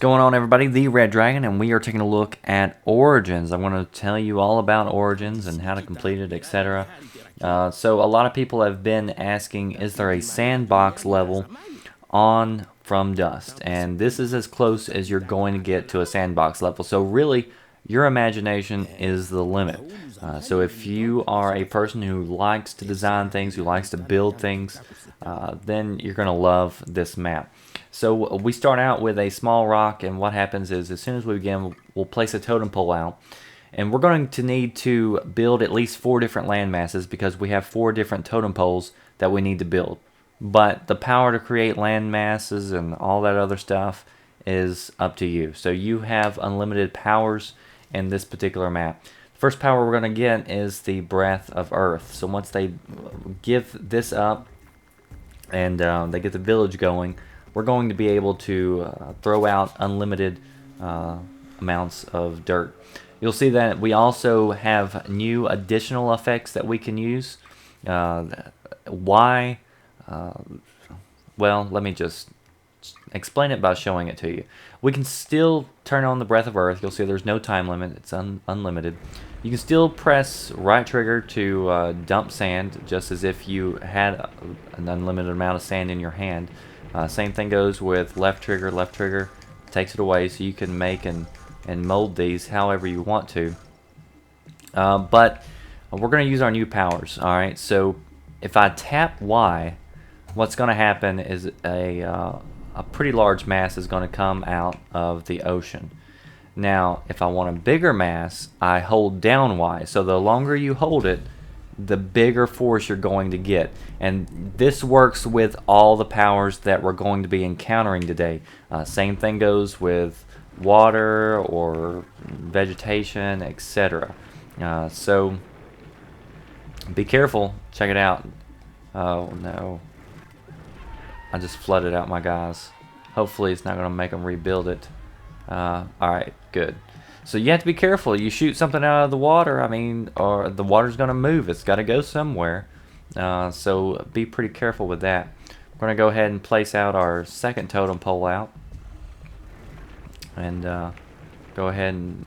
Going on, everybody? The Red Dragon, and we are taking a look at Origins. I want to tell you all about Origins and how to complete it, etc. So a lot of people have been asking, is there a sandbox level on From Dust? And this is as close as you're going to get to a sandbox level. So really, your imagination is the limit. So if you are a person who likes to design things, who likes to build things, then you're going to love this map. So we start out with a small rock, and what happens is as soon as we begin, we'll place a totem pole out. And we're going to need to build at least 4 different land masses because we have 4 different totem poles that we need to build. But the power to create land masses and all that other stuff is up to you. So you have unlimited powers in this particular map. The first power we're going to get is the Breath of Earth. So once they give this up and they get the village going, we're going to be able to throw out unlimited amounts of dirt. You'll see that we also have new additional effects that we can use. Why? Well, let me just explain it by showing it to you. We can still turn on the Breath of Earth. You'll see there's no time limit. It's unlimited. You can still press right trigger to dump sand, just as if you had an unlimited amount of sand in your hand. Same thing goes with left trigger. Left trigger takes it away, so you can make and mold these however you want to. But we're going to use our new powers. Alright, so if I tap Y, what's going to happen is a pretty large mass is going to come out of the ocean. Now, if I want a bigger mass, I hold down Y. So the longer you hold it, the bigger force you're going to get. And this works with all the powers that we're going to be encountering today. Same thing goes with water or vegetation, etc. So be careful. Check it out. Oh no, I just flooded out my guys. Hopefully it's not going to make them rebuild it. Alright, good. So you have to be careful. You shoot something out of the water, or the water's going to move. It's got to go somewhere. So be pretty careful with that. We're going to go ahead and place out our second totem pole out. And go ahead and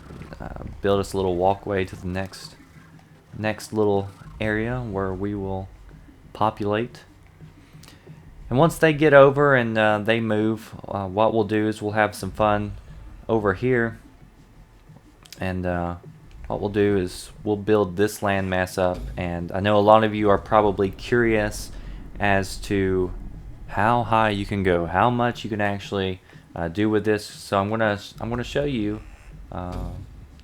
build us a little walkway to the next little area where we will populate. And once they get over and they move, what we'll do is we'll have some fun over here. And what we'll do is we'll build this landmass up. And I know a lot of you are probably curious as to how high you can go, how much you can actually do with this. So I'm gonna show you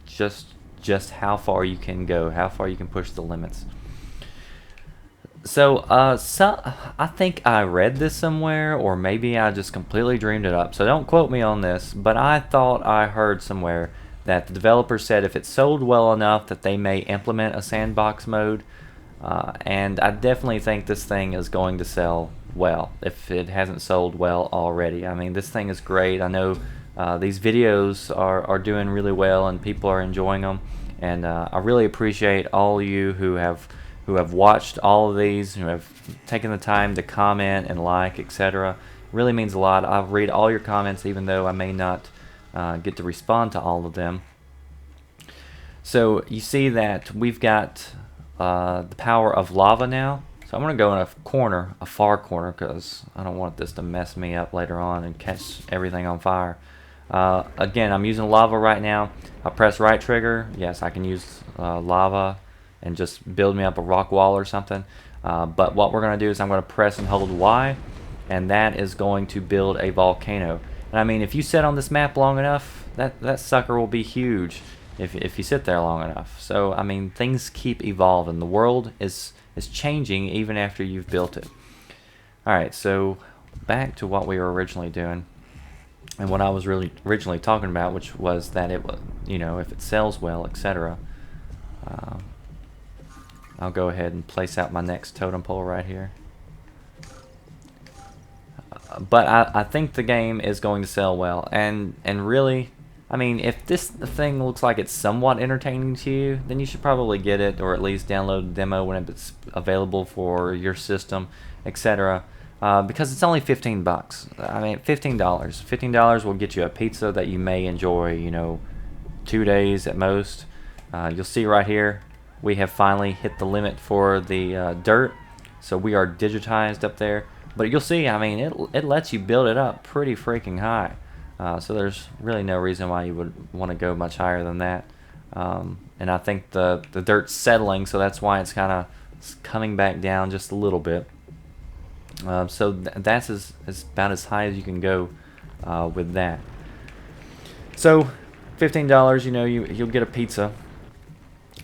just how far you can go, how far you can push the limits. So I think I read this somewhere, or maybe I just completely dreamed it up. So don't quote me on this, but I thought I heard somewhere that the developer said if it sold well enough that they may implement a sandbox mode. And I definitely think this thing is going to sell well, if it hasn't sold well already. I mean, this thing is great. I know these videos are doing really well and people are enjoying them. And I really appreciate all you who have watched all of these, who have taken the time to comment and like, etc. Really means a lot. I'll read all your comments, even though I may not get to respond to all of them. So you see that we've got the power of lava now. So I'm going to go in a far corner, because I don't want this to mess me up later on and catch everything on fire. Again, I'm using lava right now. I press right trigger. Yes, I can use lava and just build me up a rock wall or something. But what we're going to do is I'm going to press and hold Y, and that is going to build a volcano. And I mean, if you sit on this map long enough, that sucker will be huge if you sit there long enough. So I mean, things keep evolving. The world is changing even after you've built it. Alright, so back to what we were originally doing, and what I was really originally talking about, which was that it was, if it sells well, etc. I'll go ahead and place out my next totem pole right here. But I think the game is going to sell well, and really, I mean, if this thing looks like it's somewhat entertaining to you, then you should probably get it, or at least download the demo when it's available for your system, etc. because it's only 15 bucks. I mean, $15. $15 will get you a pizza that you may enjoy, 2 days at most. You'll see right here, we have finally hit the limit for the dirt, so we are digitized up there. But you'll see, I mean, it lets you build it up pretty freaking high. So there's really no reason why you would want to go much higher than that. And I think the dirt's settling, so that's why it's kind of coming back down just a little bit. So that's about as high as you can go with that. So $15, you'll get a pizza.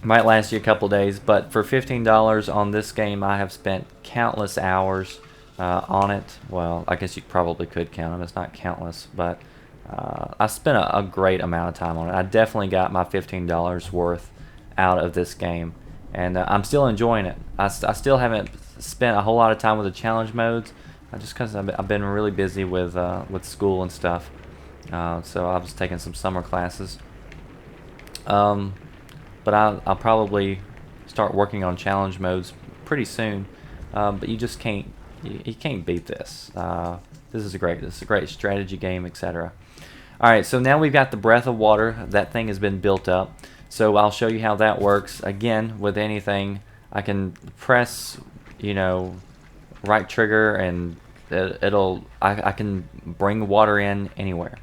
Might last you a couple days, but for $15 on this game, I have spent countless hours on it. Well, I guess you probably could count them. It's not countless, but I spent a great amount of time on it. I definitely got my $15 worth out of this game, and I'm still enjoying it. I still haven't spent a whole lot of time with the challenge modes, just because I've been really busy with school and stuff. So I was taking some summer classes. But I'll probably start working on challenge modes pretty soon. But you just can't you can't beat this. This is a great strategy game, etc. All right, so now we've got the breath of water. That thing has been built up. So I'll show you how that works. Again, with anything, I can press, right trigger, and I can bring water in anywhere.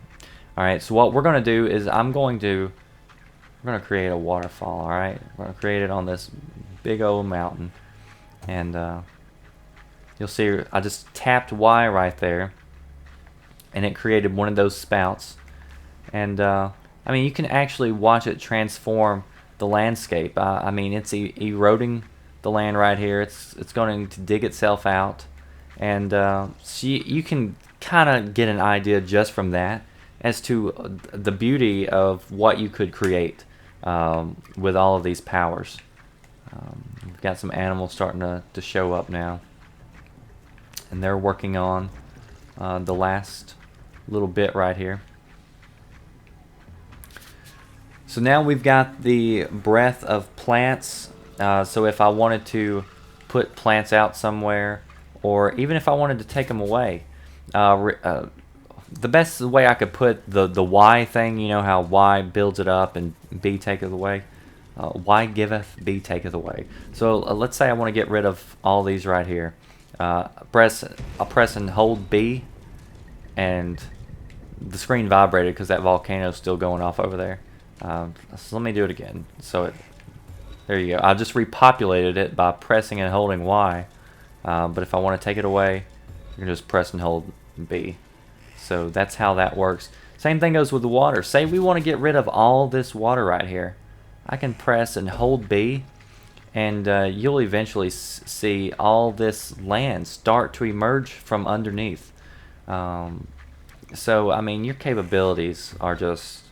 All right, so what we're gonna do is we're gonna create a waterfall. All right, we're gonna create it on this big old mountain, and you'll see I just tapped Y right there, and it created one of those spouts. And I mean, you can actually watch it transform the landscape. I mean, it's eroding the land right here. It's going to dig itself out, and so you can kind of get an idea just from that as to the beauty of what you could create with all of these powers. We've got some animals starting to show up now, and they're working on the last little bit right here. So now we've got the breath of plants. So if I wanted to put plants out somewhere, or even if I wanted to take them away, the best way I could put the Y thing, how Y builds it up and B taketh away. Y giveth, B taketh away. So let's say I want to get rid of all these right here. I'll press and hold B, and the screen vibrated because that volcano's still going off over there. So let me do it again. So there you go. I just repopulated it by pressing and holding Y. But if I want to take it away, you can just press and hold B. So that's how that works. Same thing goes with the water. Say we want to get rid of all this water right here. I can press and hold B, and you'll eventually see all this land start to emerge from underneath. So I mean, your capabilities are just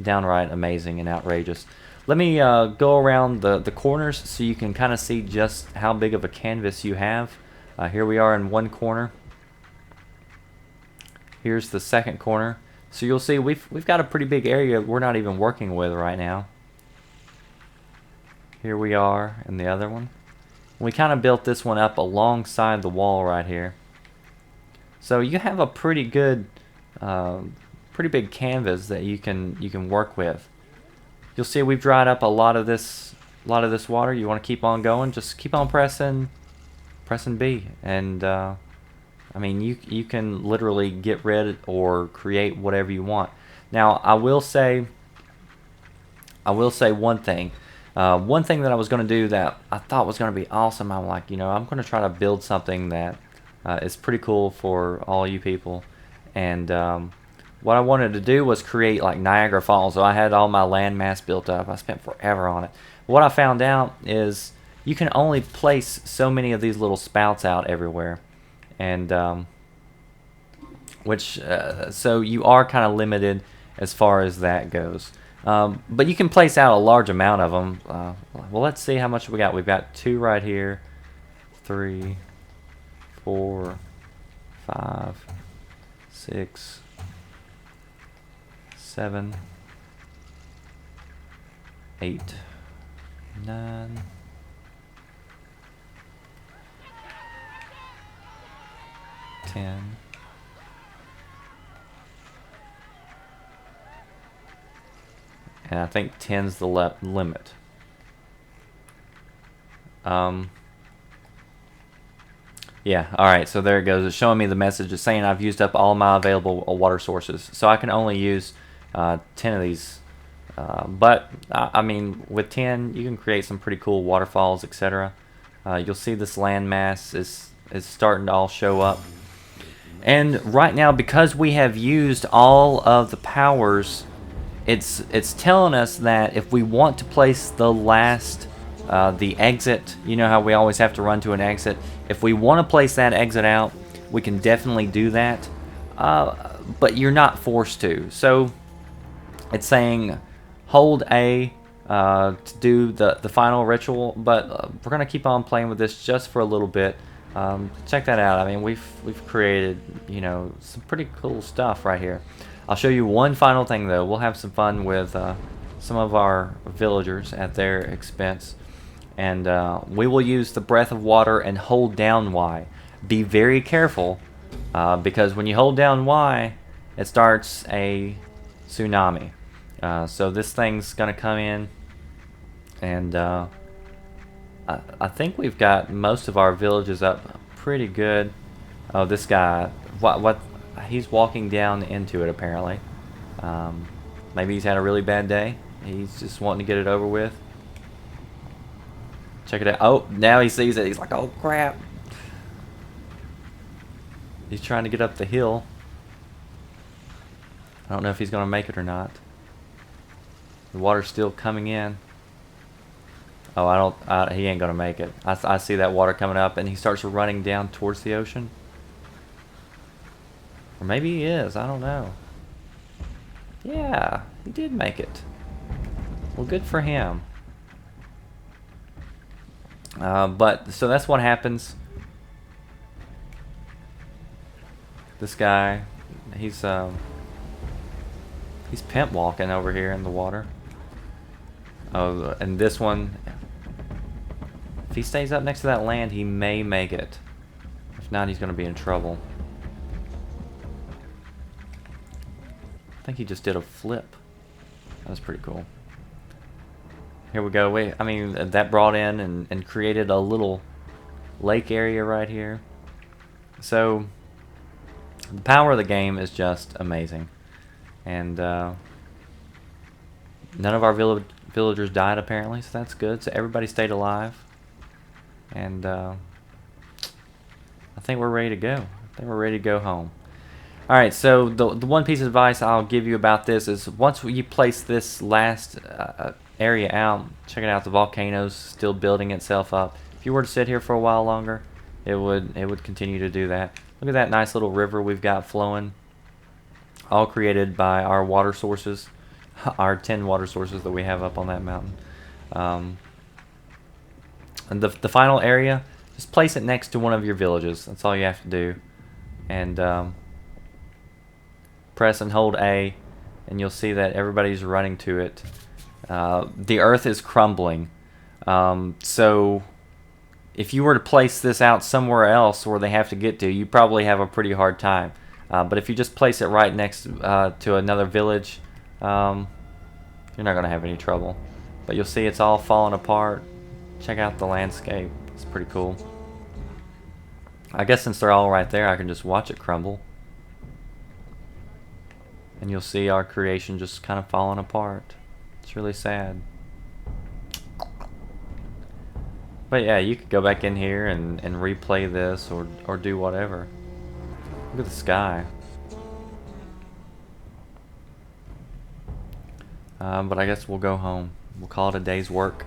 downright amazing and outrageous. Let me go around the corners so you can kind of see just how big of a canvas you have. Here we are in one corner. Here's the second corner. So you'll see we've got a pretty big area we're not even working with right now. Here we are in the other one. We kind of built this one up alongside the wall right here. So you have a pretty good, pretty big canvas that you can work with. You'll see we've dried up a lot of this water. You want to keep on going, just keep on pressing B, and I mean you can literally get rid or create whatever you want. Now I will say one thing. One thing that I was going to do that I thought was going to be awesome. I'm like, I'm going to try to build something that is pretty cool for all you people. And what I wanted to do was create like Niagara Falls. So I had all my landmass built up. I spent forever on it. What I found out is you can only place so many of these little spouts out everywhere. And so you are kind of limited as far as that goes. But you can place out a large amount of them. Well, let's see how much we got. We've got 2 right here, 3, 4, 5, 6, 7, 8, 9, 10. And I think 10's the limit. Yeah, alright, so there it goes. It's showing me the message. It's saying I've used up all my available water sources. So I can only use 10 of these. But, I mean, with 10, you can create some pretty cool waterfalls, etc. You'll see this landmass is starting to all show up. And right now, because we have used all of the powers, it's telling us that if we want to place the last, the exit, you know how we always have to run to an exit. If we want to place that exit out, we can definitely do that. But you're not forced to. So it's saying hold A to do the final ritual, but we're gonna keep on playing with this just for a little bit. Check that out. I mean, we've created, you know, some pretty cool stuff right here. I'll show you one final thing though. We'll have some fun with some of our villagers at their expense, and we will use the breath of water and hold down Y. Be very careful because when you hold down Y, it starts a tsunami. So this thing's gonna come in, and I think we've got most of our villages up pretty good. Oh, this guy, what? He's walking down into it apparently. Maybe he's had a really bad day. He's just wanting to get it over with. Check it out. Oh, now he sees it. He's like, oh crap. He's trying to get up the hill. I don't know if he's gonna make it or not. The water's still coming in. Oh, he ain't gonna make it. I see that water coming up, and he starts running down towards the ocean. Or maybe he is, I don't know. Yeah, he did make it. Well, good for him. But, so that's what happens. This guy, he's pimp walking over here in the water. Oh, and this one, if he stays up next to that land, he may make it. If not, he's going to be in trouble. I think he just did a flip. That was pretty cool. Here we go. I mean, that brought in and created a little lake area right here. So, the power of the game is just amazing. And none of our villagers died apparently, so that's good. So everybody stayed alive. And I think we're ready to go. I think we're ready to go home. Alright, so the one piece of advice I'll give you about this is once you place this last area out, check it out, the volcano's still building itself up. If you were to sit here for a while longer, it would continue to do that. Look at that nice little river we've got flowing. All created by our water sources, our 10 water sources that we have up on that mountain. And the final area, just place it next to one of your villages. That's all you have to do. And press and hold A, and you'll see that everybody's running to it. The earth is crumbling. So if you were to place this out somewhere else where they have to get to, you probably have a pretty hard time. But if you just place it right next to another village, you're not going to have any trouble. But you'll see it's all falling apart. Check out the landscape. It's pretty cool. I guess since they're all right there, I can just watch it crumble. And you'll see our creation just kind of falling apart. It's really sad. But yeah, you could go back in here and replay this or do whatever. Look at the sky. But I guess we'll go home. We'll call it a day's work.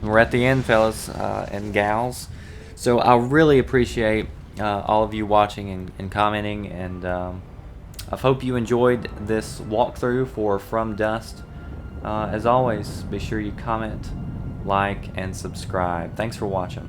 We're at the end, fellas and gals. So I really appreciate all of you watching and commenting, and I hope you enjoyed this walkthrough for From Dust. As always, be sure you comment, like, and subscribe. Thanks for watching.